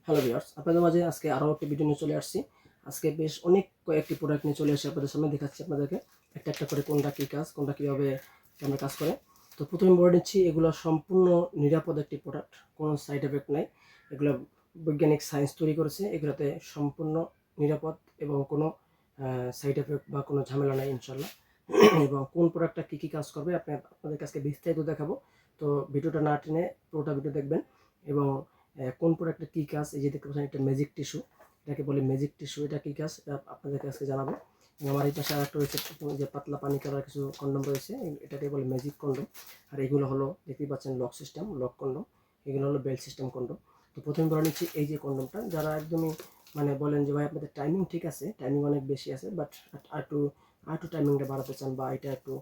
Hello viewers, আপনাদের মাঝে আজকে আরও একটি ভিডিও নিয়ে চলে আসছি। আজকে বেশ অনেক কয়েকটি প্রোডাক্ট নিয়ে চলে আসি আপনাদের সামনে, দেখাচ্ছি আপনাদেরকে একটা একটা করে কোনটা কী কাজ, কোনটা কীভাবে আমরা কাজ করে। তো প্রথমে বলে নিচ্ছি, এগুলো সম্পূর্ণ নিরাপদ একটি প্রোডাক্ট, কোনো সাইড এফেক্ট নাই। এগুলো বৈজ্ঞানিক সায়েন্স তৈরি করেছে, এগুলোতে সম্পূর্ণ নিরাপদ এবং কোনো সাইড এফেক্ট বা কোনো ঝামেলা নাই ইনশাল্লাহ। এবং কোন প্রোডাক্টটা কী কী কাজ করবে আপনাদের কাছে বিস্তারিত দেখাবো। তো ভিডিওটা না টেনে পুরোটা ভিডিও দেখবেন। এবং কোন প্রোডাক্টের কী কাজ, এই যে দেখতে পাচ্ছেন একটা ম্যাজিক টিস্যু, এটাকে বলে ম্যাজিক টিস্যু। এটা কী কাজ এটা আপনাদেরকে আজকে জানাবো। আমার এই পাশে আরেকটা রয়েছে, যে পাতলা পানি করার কিছু কন্ডম রয়েছে, এটাকে বলে ম্যাজিক কন্ডম। আর এগুলো হলো দেখতেই পাচ্ছেন লক সিস্টেম, লক কন্ডম। এগুলো হলো বেল্ট সিস্টেম কন্ডম। তো প্রথমে বলে নিচ্ছি, এই যে কন্ডমটা যারা একদমই মানে বলেন যে ভাই আপনাদের টাইমিং ঠিক আছে, টাইমিং অনেক বেশি আছে, বাট আর একটু টাইমিংটা বাড়াতে চান বা এটা একটু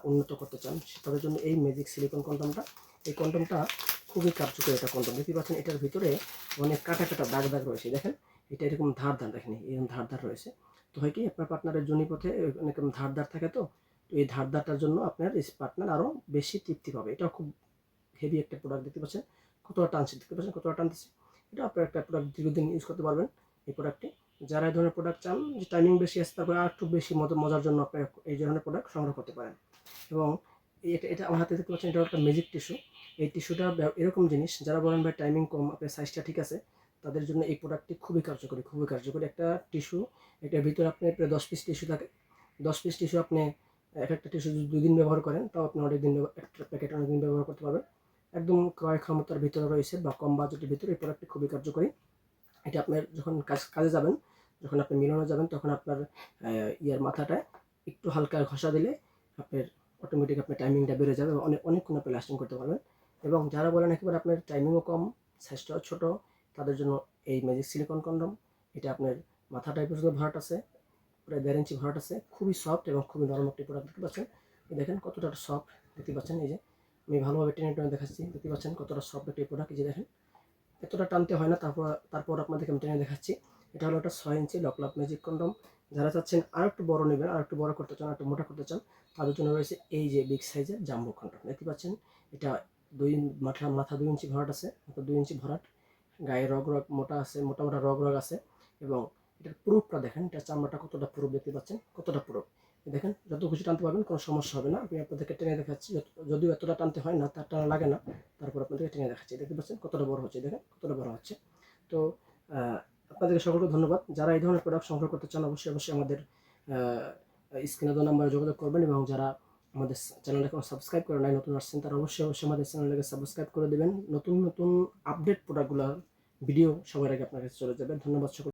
উন্নত করতে চান, তাদের জন্য এই ম্যাজিক সিলিকন কন্ডমটা, এই কন্ডমটা খুবই কার্যকরী একটা কন্ডম। দেখতে পাচ্ছেন এটার ভিতরে অনেক কাটা কাটা দাগ দাগ রয়েছে, দেখেন এটা এরকম ধার ধার, দেখেন এরকম ধার ধার রয়েছে। তো হয় কি, আপনার পার্টনারের জনিপথে অনেক ধার ধার থাকে, তো এই ধার ধারটার জন্য আপনার পার্টনার আরও বেশি তৃপ্তি পাবে। এটাও খুব হেভি একটা প্রোডাক্ট, দেখতে পাচ্ছেন কতটা টানছে, দেখতে পাচ্ছেন কতটা টানতেছে। এটা আপনার একটা প্রোডাক্ট দীর্ঘদিন ইউজ করতে পারবেন এই প্রোডাক্টটি। যারা এই ধরনের প্রোডাক্ট চান যে টাইমিং বেশি আসে, তারপরে আর একটু বেশি মজার জন্য আপনি এই ধরনের প্রোডাক্ট সংগ্রহ করতে পারেন। এবং এটা এটা আমার হাতে দেখতে পাচ্ছেন, এটা একটা ম্যাজিক টিস্যু। এই টিস্যুটা এরকম জিনিস, যারা বলেন ভাই টাইমিং কম, আপনার সাইজটা ঠিক আছে, তাদের জন্য এই প্রোডাক্টটি খুবই কার্যকরী, খুবই কার্যকরী একটা টিস্যু। এটার ভিতরে আপনি প্রায় 10 পিস টিস্যু থাকে। 10 পিস টিস্যু আপনি এক একটা টিস্যু যদি 2 দিন ব্যবহার করেন, তাও আপনি অনেক দিন একটা প্যাকেট অনেক দিন ব্যবহার করতে পারবেন। একদম ক্রয় ক্ষমতার ভিতরে রয়েছে বা কম বাজেটের ভিতরে এই প্রোডাক্টটি খুবই কার্যকরী। এটা আপনার যখন কাজে যাবেন, যখন আপনি মিলানো যাবেন, তখন আপনার ইয়ার মাথাটায় একটু হালকা ঘষা দিলে আপনার অটোমেটিক আপনার টাইমিংটা বেড়ে যাবে এবং অনেকক্ষণ আপনি লাস্টিং করতে পারবেন। এবং যারা বলেন একেবারে আপনার টাইমিংও কম, সাইজটাও ছোটো, তাদের জন্য এই ম্যাজিক সিলিকন কন্ডম। এটা আপনার মাথাটায় পর্যন্ত ভরাট আছে, প্রায় 1.5 ইঞ্চি ভরাট আছে, খুবই সফট এবং খুবই নরম একটি প্রোডাক্ট। দেখতে পাচ্ছেন, দেখেন কতটা সফট, দেখতে পাচ্ছেন এই যে আমি ভালোভাবে টেনে টেনে দেখাচ্ছি, দেখতে পাচ্ছেন কতটা সফট একটি প্রোডাক্ট। এই যে দেখেন এতটা টানতে হয় না। তারপর আপনাদেরকে আমি টেনে দেখাচ্ছি। এটা হলো একটা 6 ইঞ্চি লকলাপ ম্যাজিক কন্ডম। যারা চাচ্ছেন আর একটু বড় নেবেন, আর একটু বড় করতে চান, আর একটু মোটা করতে চান, তাদের জন্য রয়েছে এই যে বিগ সাইজের জাম্বো কন্ডম। দেখতে পাচ্ছেন এটা মাথা 2 ইঞ্চি ভরাট আছে, মাথা 2 ইঞ্চি ভরাট, গায়ে রগ রগ মোটা আছে, মোটা মোটা রগ রগ আছে। এবং এটার প্রুফটা দেখেন, এটার চামড়াটা কতটা প্রুফ, দেখতে পাচ্ছেন কতটা প্রুফ। দেখেন যত খুশি টানতে পারবেন, কোনো সমস্যা হবে না। আমি আপনাদেরকে টেনে দেখাচ্ছি, যদিও এতটা টানতে হয় না, তার টানা লাগে না, তারপর আপনাদেরকে টেনে দেখাচ্ছি। দেখতে পাচ্ছেন কতটা বড় হচ্ছে, দেখেন কতটা বড় হচ্ছে। তো আপনাদেরকে সকলকে ধন্যবাদ। যারা এই ধরনের প্রোডাক্ট সংগ্রহ করতে চান, অবশ্যই অবশ্যই আমাদের স্ক্রিনে দেওয়া নাম্বারে যোগাযোগ করবেন। এবং যারা আমাদের চ্যানেলটা কোনো সাবস্ক্রাইব করে নাই, নতুন আসছেন, তারা অবশ্যই অবশ্যই আমাদের চ্যানেলটাকে সাবস্ক্রাইব করে দেবেন। নতুন নতুন আপডেট প্রোডাক্টগুলো ভিডিও সবার আগে আপনার কাছে চলে যাবে। ধন্যবাদ সকল।